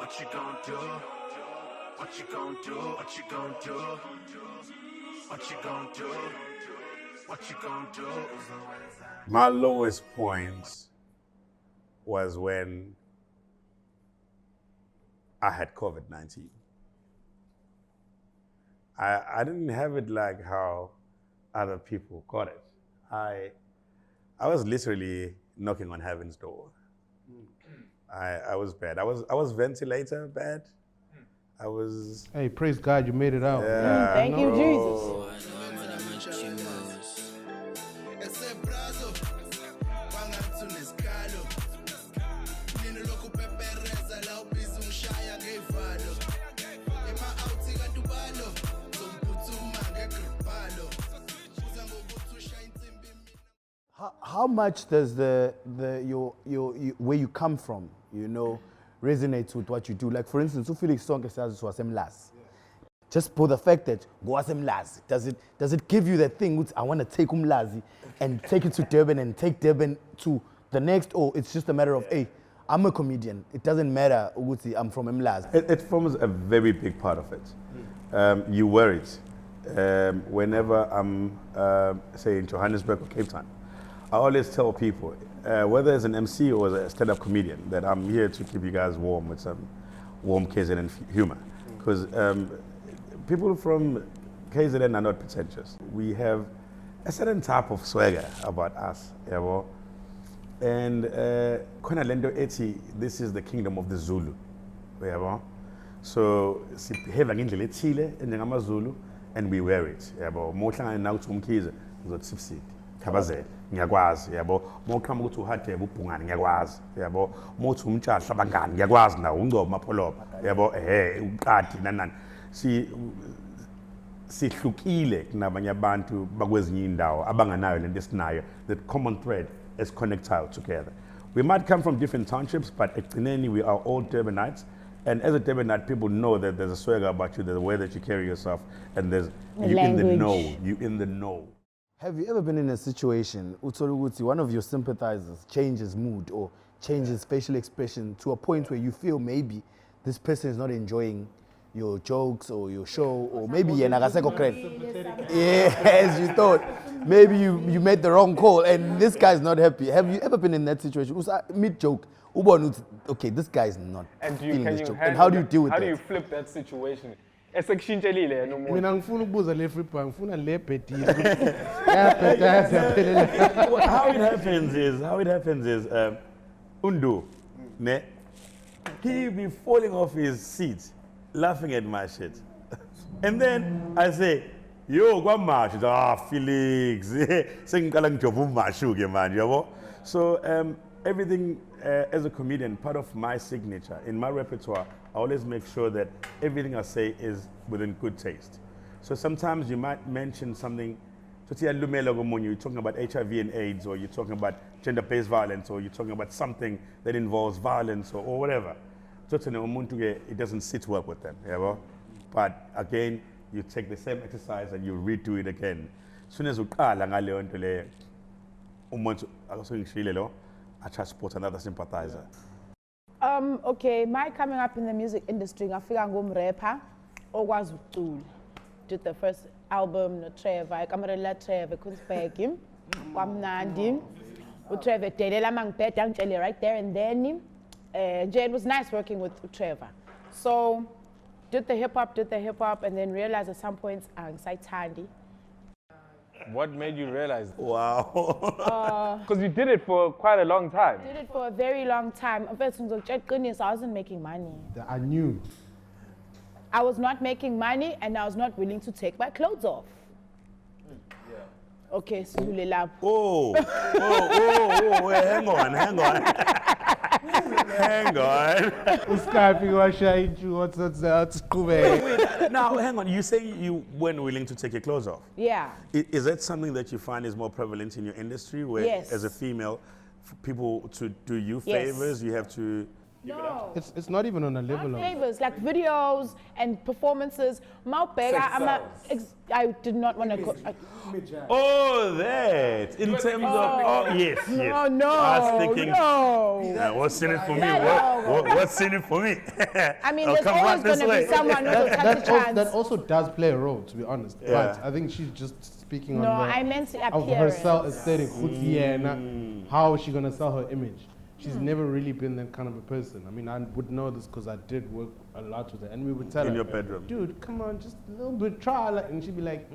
What you gonna do? What you gonna do? What you gonna do? What you gonna do? What you gonna do? My lowest point was when I had COVID-19. I didn't have it like how other people got it. I was literally knocking on heaven's door. I was bad. I was ventilator bad. I was. Hey, praise God, you made it out. Yeah, Thank you, Jesus. How much does your where you come from, resonates with what you do? Like for instance, Felix song says was last. Just for the fact that go last, does it give you that thing which I want to take Lazi and take it to Durban and take Durban to the next, or it's just a matter of hey, I'm a comedian. It doesn't matter Uguti, I'm from Mlazi. It forms a very big part of it. You wear it whenever I'm say in Johannesburg or Cape Town. I always tell people, whether as an MC or as a stand-up comedian, that I'm here to keep you guys warm with some warm KZN humor. Because people from KZN are not pretentious. We have a certain type of swagger about us. And Kona Lendo Eti, this is the kingdom of the Zulu. So, we have a Chile and Zulu, and we wear it. Motlanga now to Mkiza, Zotsipsi, Kabazet. Ngiyakwazi yabo mokhama ukuthi uhade ubhungane ngiyakwazi yabo mothi umtshahla abangani ngiyakwazi na ungcobo mapholoba yabo uqadi nanani sihlukile kunabanye abantu bakwezinye indawo abanganayo lento esinayo. The common thread is connect together. We might come from different townships, but ekugcineni we are all Durbanites, and as a Durbanite people know that there's a swagger about you, there's a way that you carry yourself, and there's you in the know, you in the know. Have you ever been in a situation, Utoluguti, one of your sympathizers changes mood or changes facial expression to a point where you feel maybe this person is not enjoying your jokes or your show, or maybe as you thought, maybe you made the wrong call and this guy's not happy. Have you ever been in that situation? Mid joke, okay, this guy is not feeling this joke. And how do you deal with that? How do you flip that situation? Esekushintshelile nomuntu. Mina ngifuna ukubuza le free bar, ngifuna le beti. How it happens is Undu, ne, he be falling off his seat, laughing at my shit, and then I say, "Yo, go march." Felix, sengikala ngijovu mashuke manje, yabo. So everything as a comedian, part of my signature in my repertoire, I always make sure that everything I say is within good taste. So sometimes you might mention something, you're talking about HIV and AIDS, or you're talking about gender-based violence, or you're talking about something that involves violence or whatever. It doesn't sit well with them. But again, you take the same exercise and you redo it again. As soon as you I try to support another sympathizer. Okay, my coming up in the music industry, I feel I'm rapper. Always did the first album, no Trevor. I come to Trevor, Kunspegim, Kwamnandi, Trevor, Telela Mangpet, Angeli, right there and then. It was nice working with Trevor. So, did the hip hop, and then realized at some points, I'm Handy. What made you realize? Wow. Because you did it for quite a long time. I did it for a very long time. In fact, goodness, I wasn't making money. I knew. I was not making money and I was not willing to take my clothes off. Yeah. Okay, so Oh, hang on. Hang on. Wait, now hang on. You say you weren't willing to take your clothes off? Yeah. Is that something that you find is more prevalent in your industry, where yes. as a female, for people to do you favors, you have to? No. It's not even on a level Not of. favors, like videos and performances. I did not want to go. Oh, that. In terms of, yes. Oh, no. I was thinking, no. what's in it for me? No. What's in it for me? I mean, I'll there's come always back this going to way. be someone who will touch a chance. That also does play a role, to be honest. Yeah. But I think she's just speaking No, on I meant the of her appearance. self-aesthetic. How is she going to sell her image? She's never really been that kind of a person. I mean, I would know this because I did work a lot with her. And we would tell In her, your bedroom. dude, come on, just a little bit, try. And she'd be like,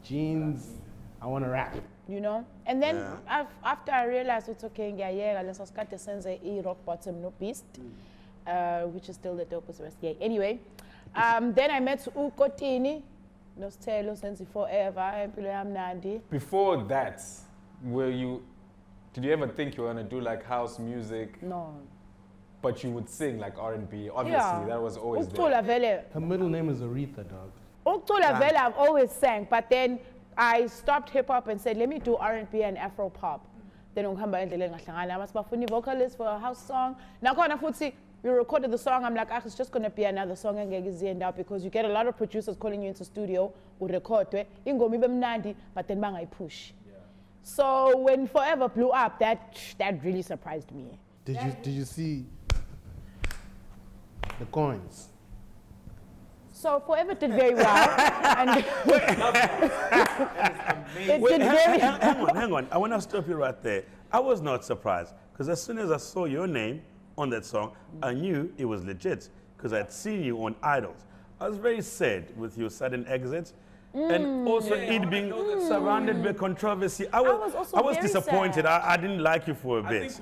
jeans, I want to rap. You know? And then after I realized it's okay, let's sense a rock bottom, no beast, which is still the dopest rest. Yeah. Anyway, then I met Ukotini, no Stelo since forever, Before that, did you ever think you were gonna do like house music? No. But you would sing like R&B. Obviously, that was always there. Her middle name is Aretha, dog. I've always sang, but then I stopped hip hop and said, let me do R&B and Afro pop. Then I was a vocalist for a house song. Now, we recorded the song. I'm like, it's just going to be another song because you get a lot of producers calling you into studio, who record it, but then I push. So when Forever blew up, that really surprised me. Did you see the coins? So Forever did very well. And Hang on. I want to stop you right there. I was not surprised because as soon as I saw your name on that song, I knew it was legit because I'd seen you on Idols. I was very sad with your sudden exit. And also it being surrounded by controversy. I was disappointed. I didn't like you for a bit. This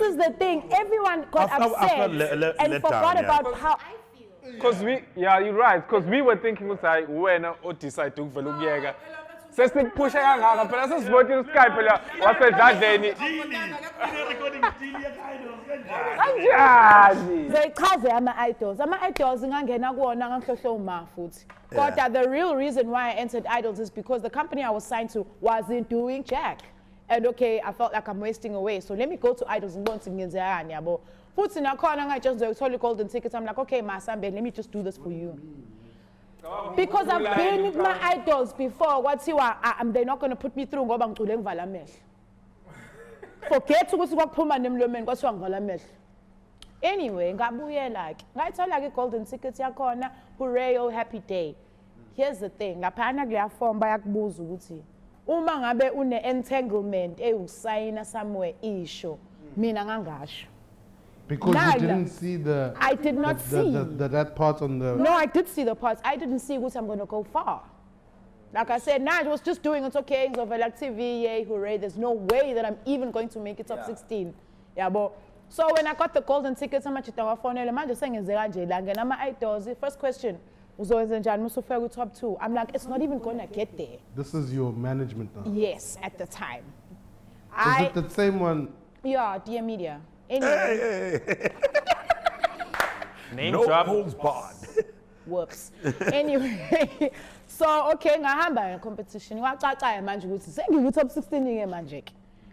is the thing. Everyone got upset and forgot about how I feel. Because you're right. Because we were thinking, when I decide to go Sesik push kangaka phela sesibonile uSkye phela wasedladleni. Kanjani? Zichaze ama-idols. Ama-idols ngangena kuwona ngangihlohle uma futhi. Kodwa the real reason why I entered Idols is because the company I was signed to wasn't doing jack. And okay, I felt like I'm wasting away. So let me go to Idols and ngibone ngenzekani yabo. Futhi nakhona ngayijust ngizothola golden tickets. I'm like, okay, Masambe, let me just do this for you. Because I've been with my idols before. They're not going to put me through ngoba ngicule ngivala amehlo. Forget ukuthi kwakuphuma nemlomeni kwathiwa ngivala amehlo. Anyway, ngabuyela ke. Ngayithola ke golden ticket yakhona. Hooray, oh happy day. Here's the thing. Ngaphana kuya form bayakubuza ukuthi uma ngabe une entanglement usayina somewhere isho mina ngangasho. Because you didn't see the... I did not see. That part on the... No, I did see the parts. I didn't see what I'm going to go far. Like I said, I was just doing it okay. So like TV, yay, hooray. There's no way that I'm even going to make it top 16. Yeah, but... So when I got the golden tickets, I'm just saying, the first question was always top 2. I'm like, it's not even going to get there. This is your management now? Yes, at the time. Is it the same one? Yeah, Dear Media. Anyway. Name no drop. holds barred. Whoops. Anyway, so okay, ngahamba competition. Ngaqaqa manje ukuthi sengiku top 16 ke manje.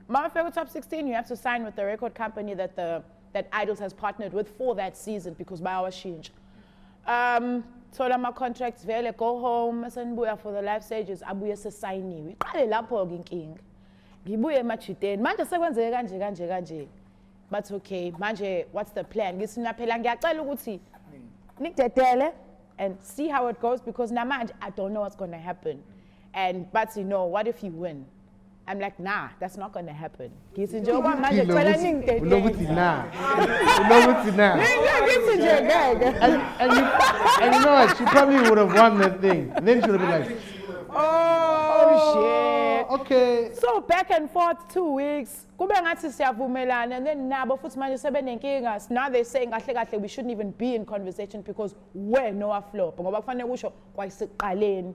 Mawufika top 16, you have to sign with the record company that Idols has partnered with for that season because bayawashintsha. Thola ama contracts vele go home sengibuya for the live stages abuye sesayiniwe. Iqale lapho ke inkinga. Ngibuye emajiteni. Manje sekwenzeke kanje. But okay, manje, what's the plan? Ngiyacela ukuthi nikudedele and see how it goes because namanje I don't know what's going to happen. But you know, what if you win? I'm like, nah, that's not going to happen. And you know what? She probably would have won that thing. And then she would have been like, oh shit. Okay. So back and forth 2 weeks. Kube ngathi siyavumelana and then nabo futhi manje sebenenkinga. Now they're saying kahle we shouldn't even be in conversation because we're no Hlophe. Ngoba kufanele kusho kwayisiqaleni.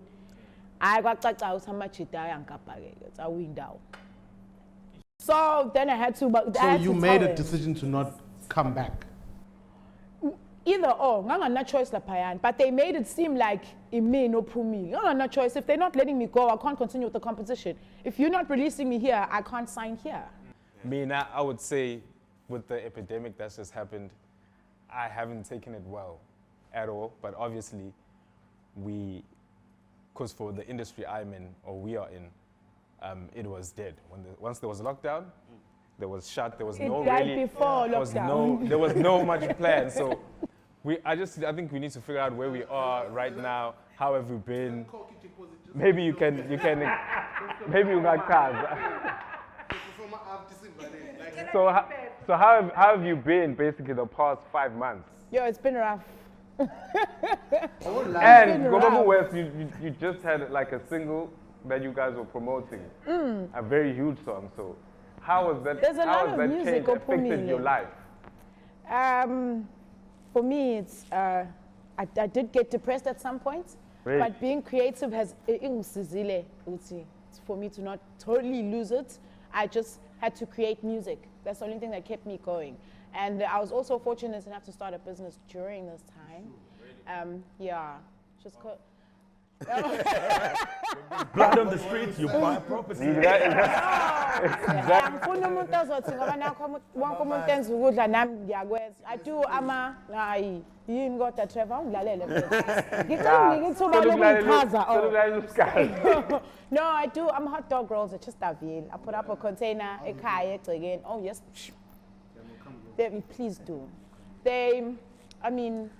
Hayi kwacaca ukuthi amajita ayangikapha-ke. It's awindawo. So then I had to So you made a decision to not come back. Either or, no choice laphayana. But they made it seem like me no pumi. No choice. If they're not letting me go, I can't continue with the competition. If you're not releasing me here, I can't sign here. Mina, I would say with the epidemic that's just happened, I haven't taken it well at all. But obviously, because for the industry I'm in, or we are in, it was dead. Once there was a lockdown, there was shut. There was It no died really. before lockdown. There was no much plan. So I think we need to figure out where we are right now. How have we been? Maybe you can. Maybe you got cars. So how have you been basically the past 5 months? Yo, it's been rough. And Gobabu West, you just had like a single that you guys were promoting, a very huge song. So how has that? There's a how lot has of that music change affected your life? For me, it's I did get depressed at some point, Really? but being creative has for me to not totally lose it. I just had to create music. That's the only thing that kept me going. And I was also fortunate enough to start a business during this time. Yeah, just Blood on the streets, you buy property. angifuni umuntu ozothi ngoba nakho wonke umuntu enza ukudla nami ngiyakwenza. I do hayi yini kodwa Trevor ungidlalele mfethu. Ngicela ngithuba lokuyichaza. No, I do. I'm hot dog rolls at Chesterfield. I put up a container ekhaya egcekeni. Oh yes. Please do. They're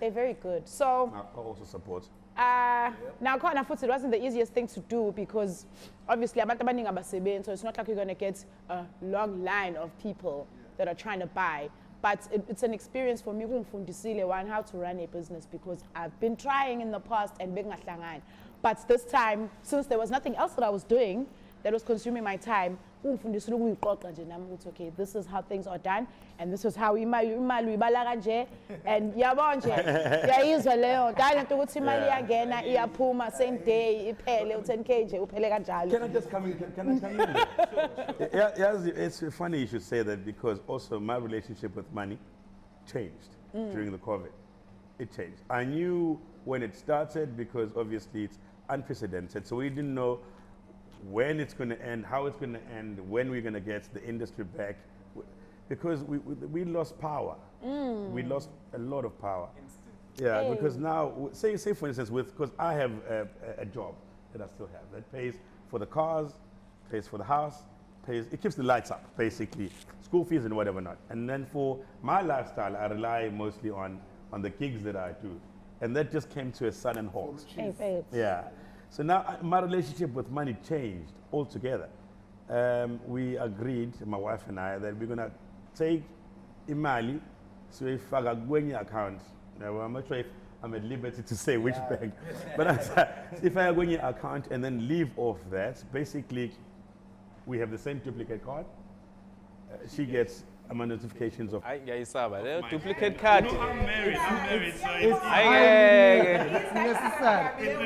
very good. So I also support. now it wasn't the easiest thing to do because obviously abantu abaningi abasebenzi, so it's not like you're going to get a long line of people that are trying to buy. But it's an experience for me one how to run a business because I've been trying in the past and but this time, since there was nothing else that I was doing that was consuming my time, okay, this is how things are done and this is how imali uyibala kanje and yabona nje yayizwa leyo dala into ukuthi imali iyangena iyaphuma same day iphele u10k nje uphele kanjalo. Can I just come in? Can I come in? Yeah, it's funny you should say that because also my relationship with money changed during the COVID. It changed. I knew when it started because obviously it's unprecedented, so we didn't know when it's going to end, how it's going to end, when we're going to get the industry back, because we lost power. We lost a lot of power. Yeah, because now, say for instance, because I have a job that I still have that pays for the cars, pays for the house, it keeps the lights up, basically, school fees and whatever not. And then for my lifestyle, I rely mostly on the gigs that I do. And that just came to a sudden halt. Yeah. So now my relationship with money changed altogether. We agreed, my wife and I, that we're going to take imali, so if I got going account, now I'm not sure if I'm at liberty to say which bank, but if I go in your account and then leave off that, basically we have the same duplicate card. She gets notifications of. Duplicate card. No, I'm married, so It's necessary.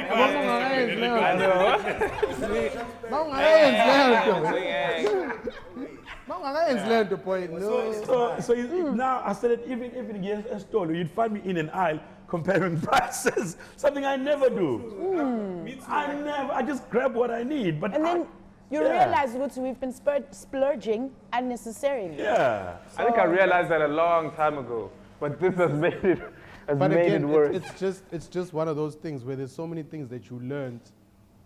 So now I started even against a store, you'd find me in an aisle comparing prices, something I never do. I just grab what I need. But and then you realize that we've been splurging unnecessarily. Yeah. I think I realized that a long time ago, but this has made it worse. It's just one of those things where there's so many things that you learned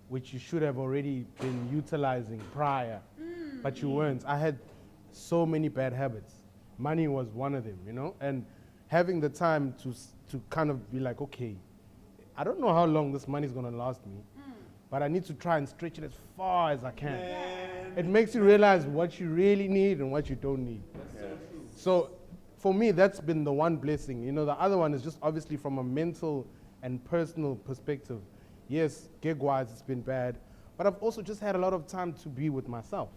which you should have already been utilizing prior, but you weren't. I had so many bad habits. Money was one of them, you know, and having the time to kind of be like, okay, I don't know how long this money is going to last me, but I need to try and stretch it as far as I can. It makes you realize what you really need and what you don't need. So for me, that's been the one blessing. You know, the other one is just obviously from a mental and personal perspective. Yes, gig-wise, it's been bad, but I've also just had a lot of time to be with myself,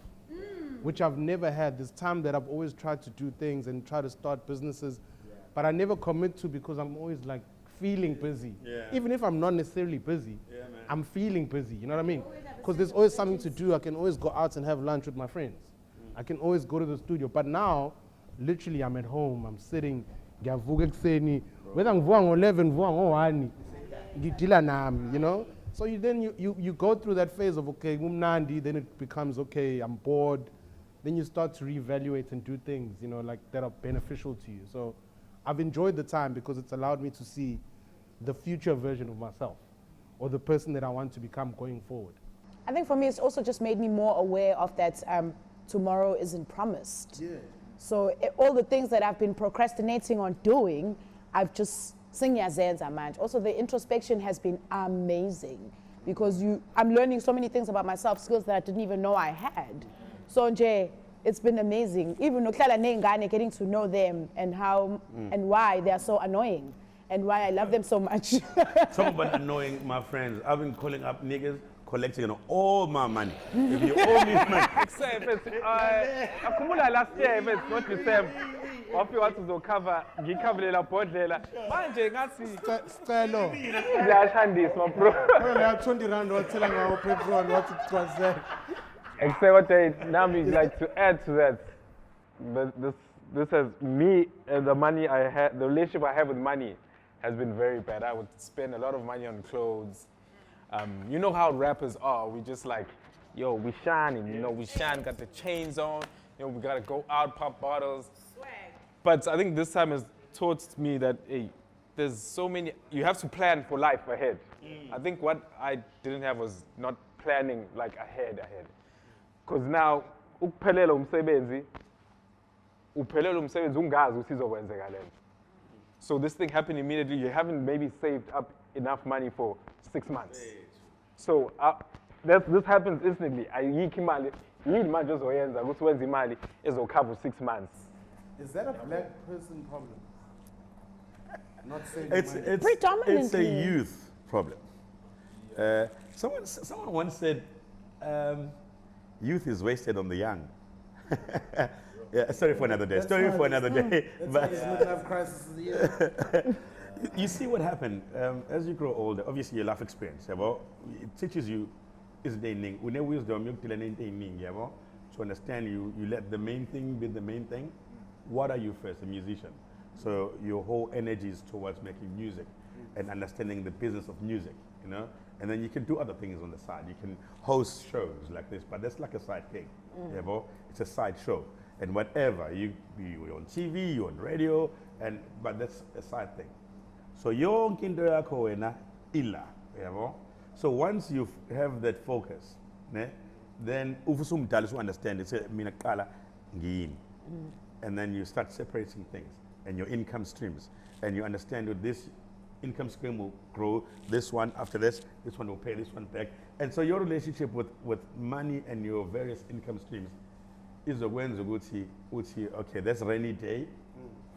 which I've never had. This time that I've always tried to do things and try to start businesses, but I never commit to because I'm always like feeling busy. Even if I'm not necessarily busy, I'm feeling busy, you know what I mean? Because there's always something to do. I can always go out and have lunch with my friends. I can always go to the studio. But now, literally, I'm at home. I'm sitting. Whether I'm 11, you know? So then you go through that phase of, okay, then it becomes, okay, I'm bored. then you start to reevaluate and do things, you know, like that are beneficial to you. So I've enjoyed the time because it's allowed me to see the future version of myself or the person that I want to become going forward. I think for me, it's also just made me more aware of that tomorrow isn't promised. Yeah. So all the things that I've been procrastinating on doing, I've just sing yazenza manje. Also, the introspection has been amazing because I'm learning so many things about myself, skills that I didn't even know I had. So nje, it's been amazing. Even nokuhlala ney'ngane, getting to know them and how and why they are so annoying and why I love them so much. Talk about annoying my friends. I've been calling up niggas, collecting all my money. If you owe me money. Except akumula last year if it's not the same. Wafi watu zocover, ngikhavelela bhodlela. Manje ngathi Sicelo. ngiyashandisa my bro. Like 20 rand wathela ngawo petrol what it was there. Except what they now me like to add to that. But this has me and the money I had, the relationship I have with money has been very bad. I would spend a lot of money on clothes. You know how rappers are. We just like, yo, we shining. You know, we shine. Got the chains on. You know, we gotta go out, pop bottles. Swag. But I think this time has taught me that hey, there's so many. You have to plan for life ahead. I think what I didn't have was not planning like ahead. Because now, uphelele umsebenzi ungazi ukuthi izokwenzeka lento. So this thing happened immediately. You haven't maybe saved up enough money for 6 months. So this happens instantly. Ayikho imali, yini manje ozoyenza ukuthi wenze imali ezokhava 6 months. Is that a black person problem? Not saying It's Predominantly. a youth problem. Someone once said, youth is wasted on the young. Yeah, sorry for another day. Story for another day. But you see what happened as you grow older. Obviously, your life experience. It teaches you is the thing. We know wisdom. To understand you let the main thing be the main thing. What are you first? A musician. So your whole energy is towards making music and understanding the business of music. You know. And then you can do other things on the side. You can host shows like this, but that's like a side gig. It's a side show. And whatever, you're on TV, you're on radio, but that's a side thing. So yonke into yakho wena ila, yabo. So once you have that focus, ne, then ufusumdala to understand it. Say mina qala ngiyini. And then you start separating things and your income streams, and you understand that this income stream will grow. This one after this one will pay this one back. And so your relationship with money and your various income streams is a when okay, that's rainy day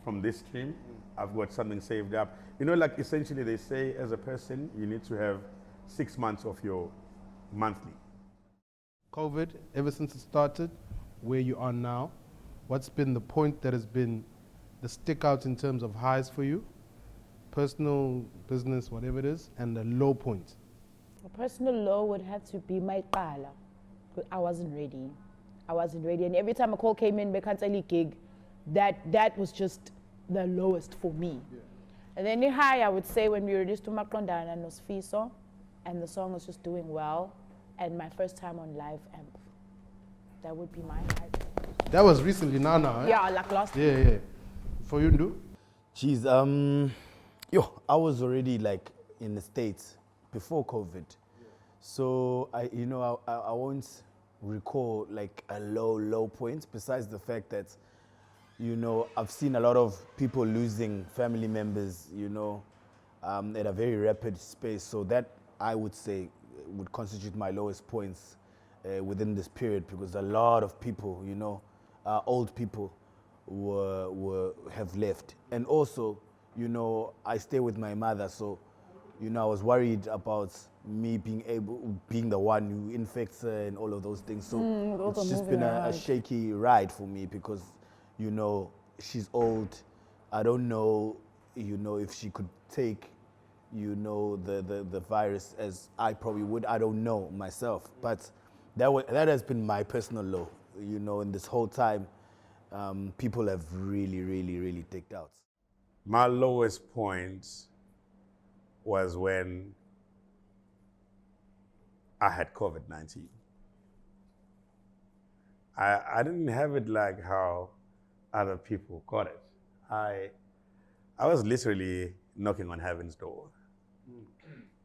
from this stream. I've got something saved up. You know, like essentially they say as a person, you need to have 6 months of your monthly. COVID, ever since it started, where you are now, what's been the point that has been the stick out in terms of highs for you? Personal, business, whatever it is, and the low point. A personal low would have to be my qala. I wasn't ready. And every time a call came in, Bekanteli gig, that was just the lowest for me. Yeah. And then the high, I would say, when we released to Makondana and Nosfiso, and the song was just doing well, and my first time on live amp. That would be my high. That was recently, now, eh? Yeah, like last year. Yeah. For you, Ndu? Geez, I was already like in the States before COVID. So I won't recall like a low point besides the fact that, I've seen a lot of people losing family members, at a very rapid space. So that I would say would constitute my lowest points within this period, because a lot of people, old people have left. And also, I stay with my mother, so, I was worried about me being the one who infects her and all of those things. So it's just been a shaky ride for me because, she's old. I don't know, if she could take, the virus as I probably would. I don't know myself. But that has been my personal low, in this whole time. People have really taken out. My lowest point was when I had COVID-19. I didn't have it like how other people got it. I was literally knocking on heaven's door.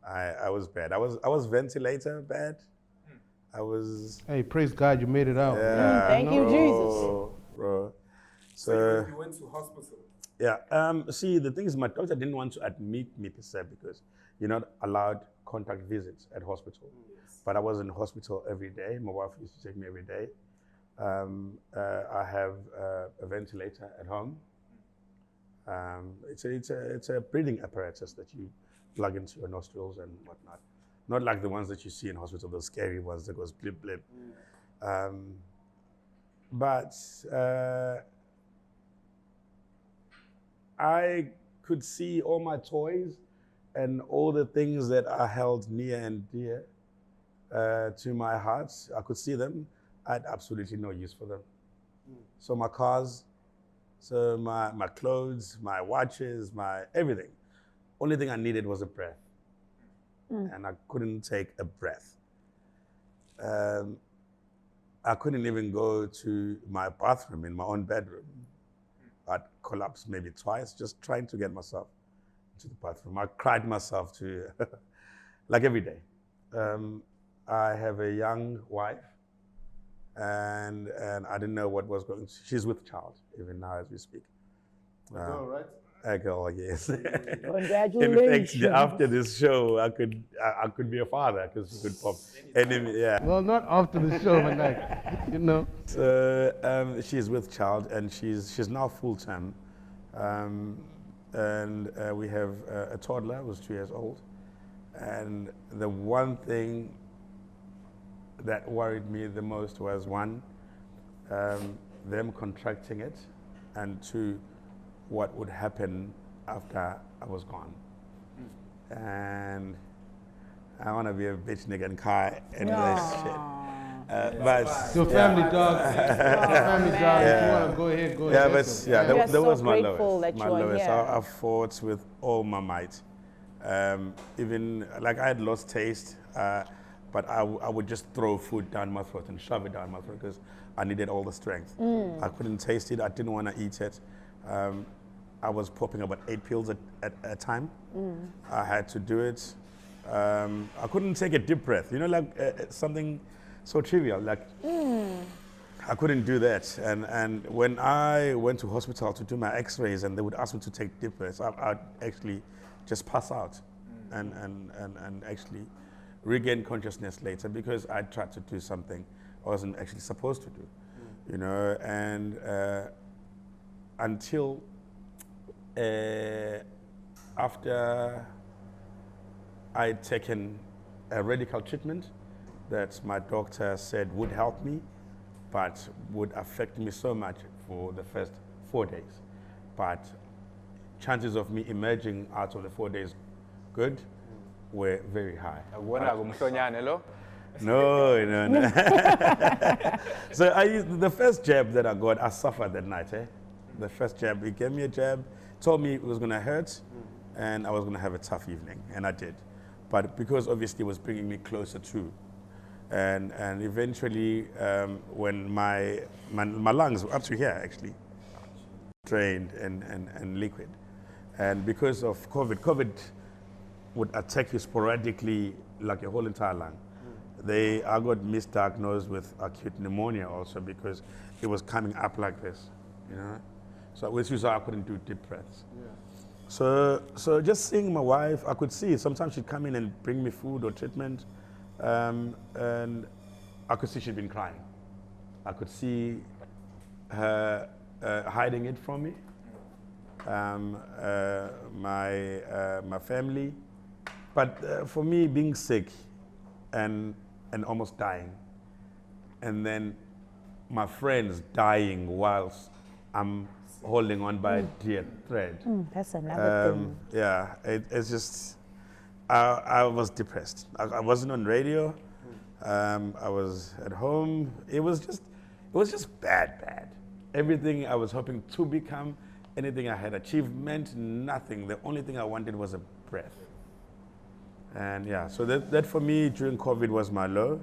I was bad. I was ventilator bad. I was. Hey, praise God, you made it out. Yeah, Thank you, Jesus. bro. So you went to hospital. Yeah. See, the thing is, my doctor didn't want to admit me per se because you're not allowed contact visits at hospital. Yes. But I was in hospital every day. My wife used to take me every day. I have a ventilator at home. It's a breathing apparatus that you plug into your nostrils and whatnot. Not like the ones that you see in hospital, those scary ones that goes blip blip. But I could see all my toys and all the things that I held near and dear to my heart. I could see them. I had absolutely no use for them. So my cars, so my clothes, my watches, my everything. Only thing I needed was a breath. And I couldn't take a breath. I couldn't even go to my bathroom in my own bedroom. I'd collapse maybe twice just trying to get myself to the bathroom. I cried myself to, like every day. I have a young wife, and I didn't know what was going. She's with child even now as we speak. All right. A girl, yes. Congratulations. In fact, after this show, I could be a father because she could pop. Yeah. Well, not after the show, but like, you know. So she's with child, and she's now full term, and we have a toddler who's 2 years old, and the one thing that worried me the most was one, them contracting it, and two, what would happen after I was gone. And I want to be a bitch nigga and Skye and all that shit. But Your family dog. Family dog. If you want to go ahead, go yeah, ahead. but yeah, We are that so was my grateful lowest. that My you are lowest. here. I fought with all my might. Even like I had lost taste, but I would just throw food down my throat and shove it down my throat because I needed all the strength. I couldn't taste it. I didn't want to eat it. I was popping about 8 pills at a time. I had to do it. I couldn't take a deep breath. You know, like something so trivial. Like I couldn't do that. And when I went to hospital to do my X-rays, and they would ask me to take deep breaths, I'd actually just pass out and actually regain consciousness later because I tried to do something I wasn't actually supposed to do. You know, and until after I'd taken a radical treatment that my doctor said would help me, but would affect me so much for the first 4 days. But chances of me emerging out of the 4 days good were very high. No. So the first jab that I got, I suffered that night. The first jab, he gave me a jab, told me it was going to hurt, and I was going to have a tough evening, and I did. But because obviously it was bringing me closer to, and eventually when my lungs were up to here actually, drained and liquid, and because of COVID would attack you sporadically like your whole entire lung. I got misdiagnosed with acute pneumonia also because it was coming up like this, you know. So which is why I couldn't do deep breaths. Yeah. So just seeing my wife, I could see sometimes she'd come in and bring me food or treatment, and I could see she'd been crying. I could see her hiding it from me. My family, but for me being sick and almost dying, and then my friends dying whilst I'm holding on by a dear thread. That's another thing. Yeah, it's just, I was depressed. I wasn't on radio. I was at home. It was just bad. Everything I was hoping to become, anything I had achieved meant nothing. The only thing I wanted was a breath. And yeah, so that for me during COVID was my low.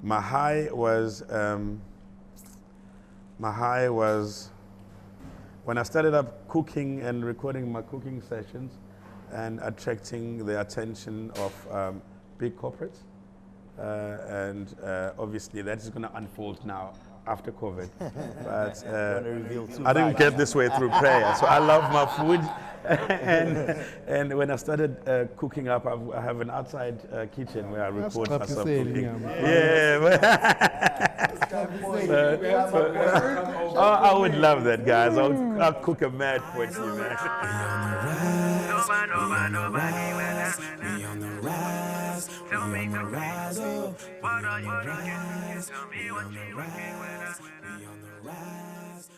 My high was My high was when I started up cooking and recording my cooking sessions and attracting the attention of big corporates. And obviously that is going to unfold now after COVID. But I didn't get this way through prayer. So I love my food. and when I started cooking up, I have an outside kitchen where I record myself cooking. I would love that, guys. I'll cook a mad for you, man. We on the rise, we on the rise, oh. What are you drinking? Tell me what you drinking. We on the rise.